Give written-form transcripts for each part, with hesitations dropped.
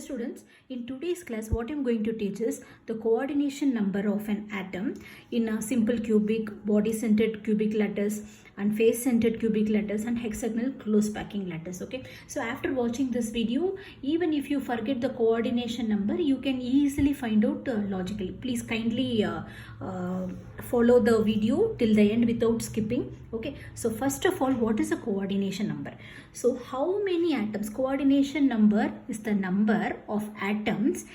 students, in today's class what I'm going to teach is the coordination number of an atom in a simple cubic, body-centered cubic lattice and face-centered cubic lattice and hexagonal close packing lattice. Okay, so after watching this video, even if you forget the coordination number, you can easily find out logically. Please kindly follow the video till the end without skipping. Okay, so first of all, what is a coordination number? So how many atoms? Coordination number is the number of atoms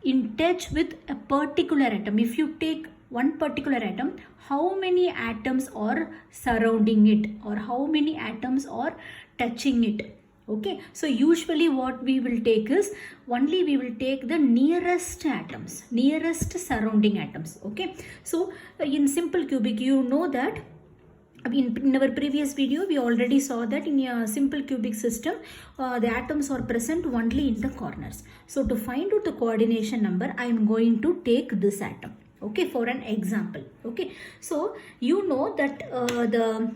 in touch with a particular atom. If you take one particular atom, how many atoms are surrounding it or how many atoms are touching it? Okay, so usually what we will take is only we will take the nearest atoms, nearest surrounding atoms. Okay, so in simple cubic, you know that in our previous video we already saw that in a simple cubic system the atoms are present only in the corners. So to find out the coordination number, I am going to take this atom, okay, for an example. Okay, so you know that the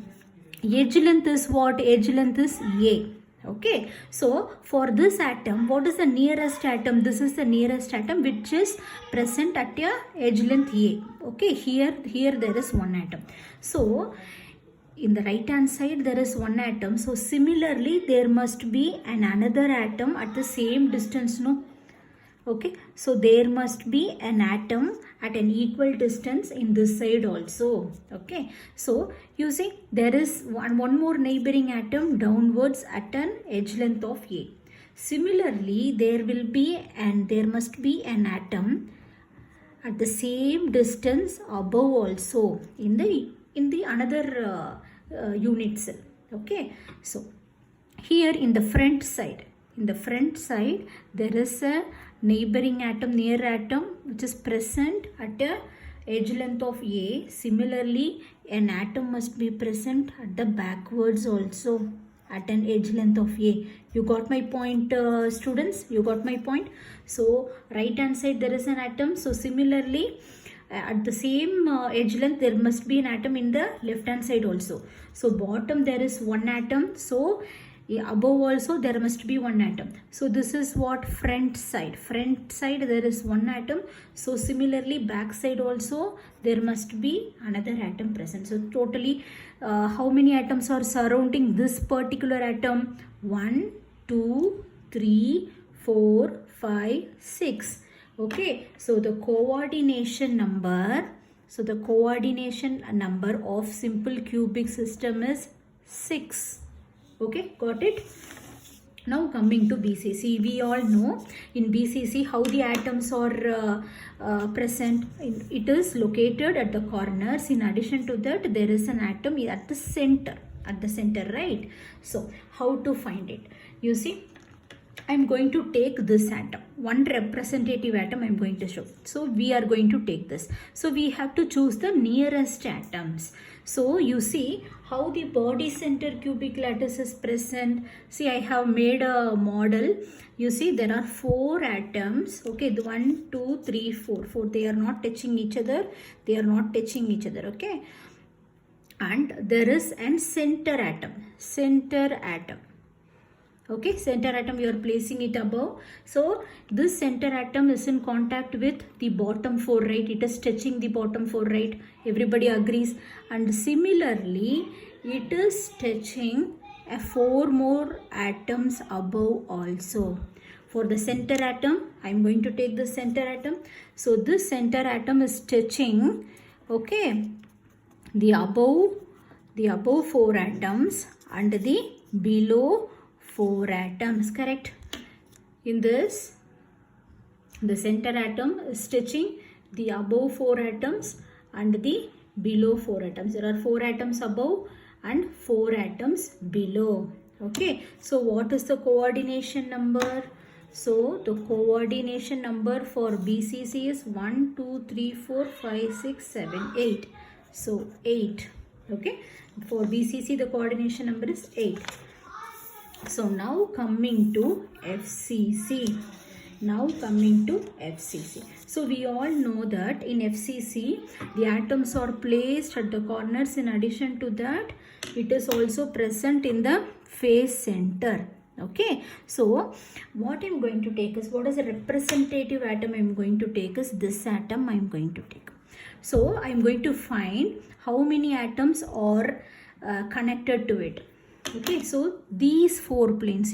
edge length is what? Edge length is A. Okay, so for this atom, what is the nearest atom? This is the nearest atom which is present at a edge length A. Okay, here there is one atom. So in the right hand side there is one atom. So similarly there must be another atom at the same distance, no? Okay, so there must be an atom at an equal distance in this side also. Okay, so you see there is one more neighboring atom downwards at an edge length of A. Similarly, there must be an atom at the same distance above also in the another unit cell. Okay, so here in the front side there is a neighboring atom, near atom, which is present at a edge length of A. Similarly, an atom must be present at the backwards also at an edge length of A. You got my point, students? You got my point? So right hand side there is an atom. So similarly, at the same edge length there must be an atom in the left hand side also. So bottom there is one atom. So above also there must be one atom. So this is what? Front side there is one atom. So similarly back side also there must be another atom present. So totally how many atoms are surrounding this particular atom? 1, 2, 3, 4, 5, 6. Okay, so the coordination number of simple cubic system is 6. Okay, got it? Now coming to BCC, we all know in BCC how the atoms are present. It is located at the corners. In addition to that, there is an atom at the center, right? So how to find it? You see, I am going to take this atom, one representative atom I am going to show. So we are going to take this. So we have to choose the nearest atoms. So you see how the body center cubic lattice is present. See, I have made a model. You see there are 4 atoms. Okay, 1, 2, 3, 4. They are not touching each other. Okay, and there is an center atom. Okay, center atom you are placing it above. So this center atom is in contact with the bottom 4, right? It is touching the bottom 4, right? Everybody agrees. And similarly, it is touching 4 more atoms above also. For the center atom, I am going to take the center atom. So this center atom is touching, okay, the above 4 atoms and the below 4 atoms, correct? In this, the center atom is touching the above 4 atoms and the below 4 atoms. There are 4 atoms above and 4 atoms below. Okay, so what is the coordination number? So the coordination number for BCC is 1, 2, 3, 4, 5, 6, 7, 8. So 8. Okay, for BCC the coordination number is 8. So now coming to FCC. So we all know that in FCC the atoms are placed at the corners. In addition to that, it is also present in the face center. Okay, so what I'm going to take is, what is a representative atom I'm going to take is this atom I'm going to take. So I'm going to find how many atoms are connected to it. Okay, so these four planes,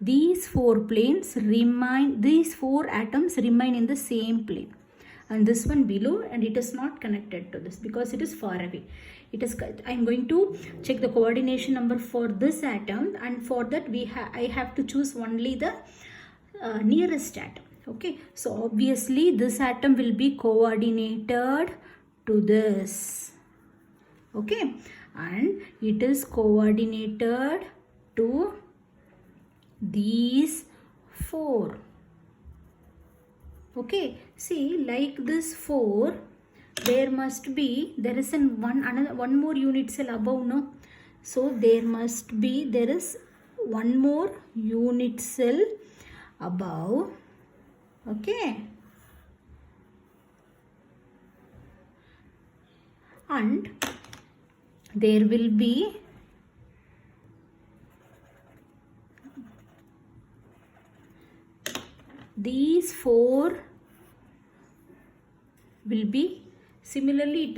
these four planes remain, these four atoms remain in the same plane, and this one below, and it is not connected to this because it is far away. I'm going to check the coordination number for this atom, and for that I have to choose only the nearest atom. Okay, so obviously this atom will be coordinated to this. Okay, and it is coordinated to these four. Okay, see, like this 4, there is one more unit cell above, no? So there is one more unit cell above. Okay, and there will be these 4 will be similarly,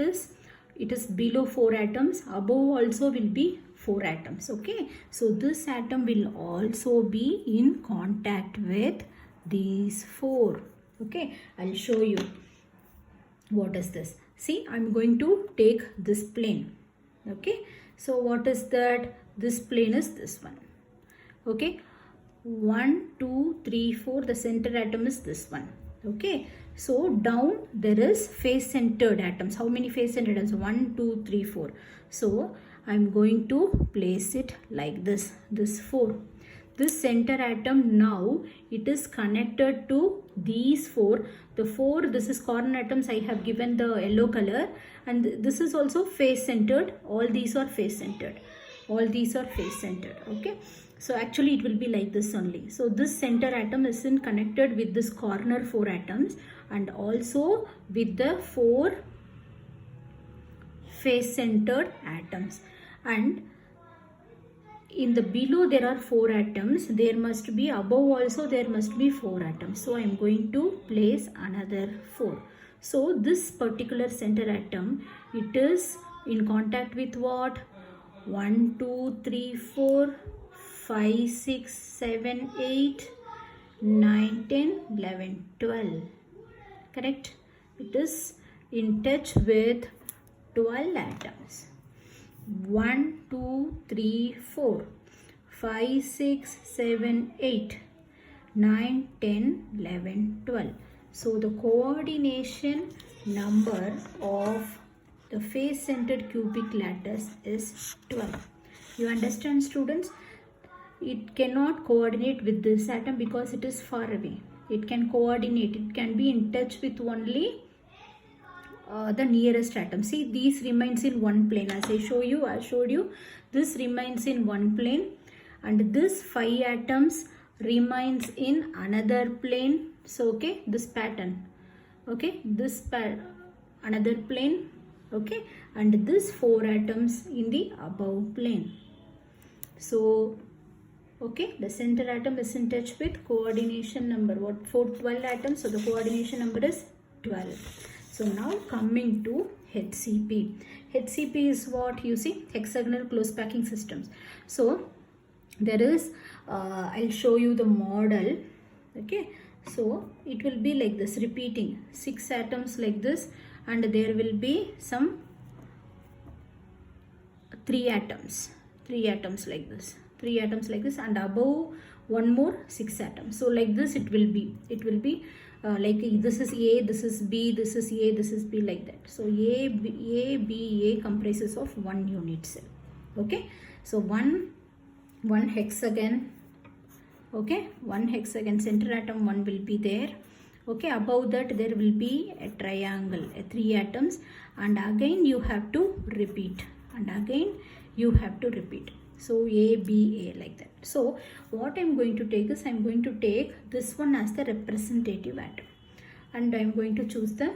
it is below 4 atoms, above also will be 4 atoms. Okay, so this atom will also be in contact with these 4. Okay, I'll show you what is this. See, I'm going to take this plane. Okay, so what is that? This plane is this one. Okay, 1 2 3 4, the center atom is this one. Okay, so down there is face centered atoms. How many face centered atoms? 1 2 3 4. So I'm going to place it like this 4. This center atom, now it is connected to these 4. The 4, this is corner atoms, I have given the yellow color, and this is also face centered. All these are face centered. All these are face centered. Okay, so actually it will be like this only. So this center atom is connected with this corner 4 atoms, and also with the 4 face centered atoms. And in the below there are 4 atoms, there must be above also there must be 4 atoms. So I am going to place another 4. So this particular center atom, it is in contact with what? 1 2 3 4 5 6 7 8 9 10 11 12. Correct? It is in touch with 12 atoms. 1 2 3 4 5 6 7 8 9 10 11 12. So the coordination number of the face centered cubic lattice is 12. You understand, students? It cannot coordinate with this atom because it is far away. It can coordinate, it can be in touch with only the nearest atom. See, these remains in one plane. As I showed you, this remains in one plane, and this 5 atoms remains in another plane. So okay, this pattern, okay, another plane, okay, and this 4 atoms in the above plane. So okay, the center atom is in touch with coordination number, what, 12 atoms, so the coordination number is 12. So now coming to HCP. HCP is what? You see, hexagonal close packing systems. So there is, I'll show you the model. Okay, so it will be like this, repeating 6 atoms like this, and there will be some 3 atoms like this, 3 atoms like this, and above one more 6 atoms. So like this it will be like this is A, this is B, this is A, this is B, like that. So A comprises of one unit cell. Okay, so one hexagon. Okay, one hexagon, center atom 1 will be there. Okay, above that there will be a triangle, 3 atoms, and again you have to repeat, and again you have to repeat. So A, B, A, like that. So what I'm going to take is, I'm going to take this one as the representative atom, and I'm going to choose the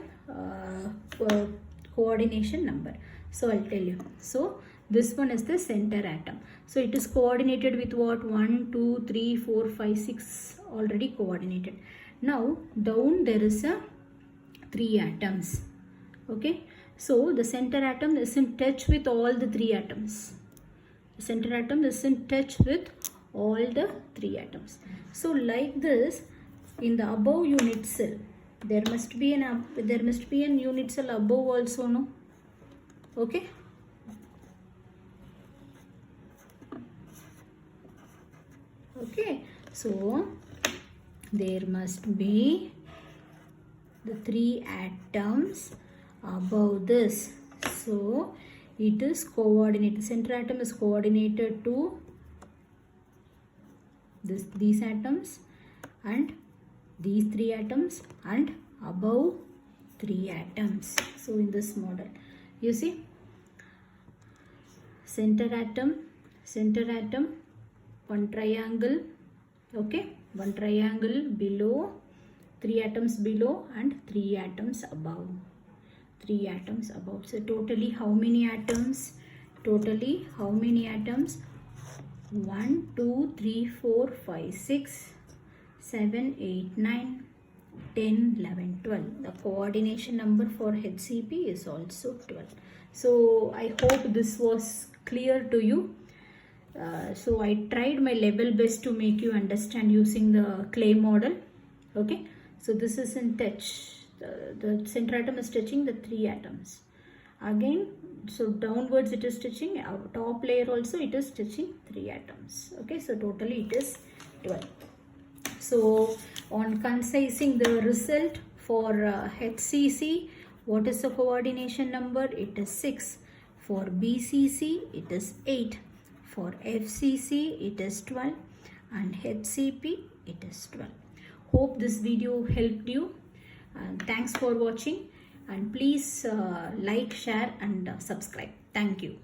coordination number. So I'll tell you. So This one is the center atom. So it is coordinated with what? 1, 2, 3, 4, 5, 6 already coordinated. Now down there is a 3 atoms. Okay. So the center atom is in touch with all the 3 atoms. The center atom is in touch with all the 3 atoms. So like this, in the above unit cell, there must be an unit cell above also, no? Okay. Okay. So there must be the 3 atoms above this. So it is coordinated. Center atom is coordinated to these atoms and these 3 atoms and above 3 atoms. So in this model, you see, center atom, one triangle, okay, one triangle below, 3 atoms below and 3 atoms above. 3 atoms above. So totally how many atoms? 1, 2, 3, 4, 5, 6, 7, 8, 9, 10, 11, 12. The coordination number for HCP is also 12. So I hope this was clear to you. So I tried my level best to make you understand using the clay model. Okay. So this is in touch. The center atom is touching the 3 atoms. Again, so downwards it is touching, our top layer also it is touching 3 atoms. Okay, so totally it is 12. So on concising the result for HCC, what is the coordination number? It is 6. For BCC, it is 8. For FCC, it is 12. And HCP, it is 12. Hope this video helped you. Thanks for watching, and please like, share and subscribe. Thank you.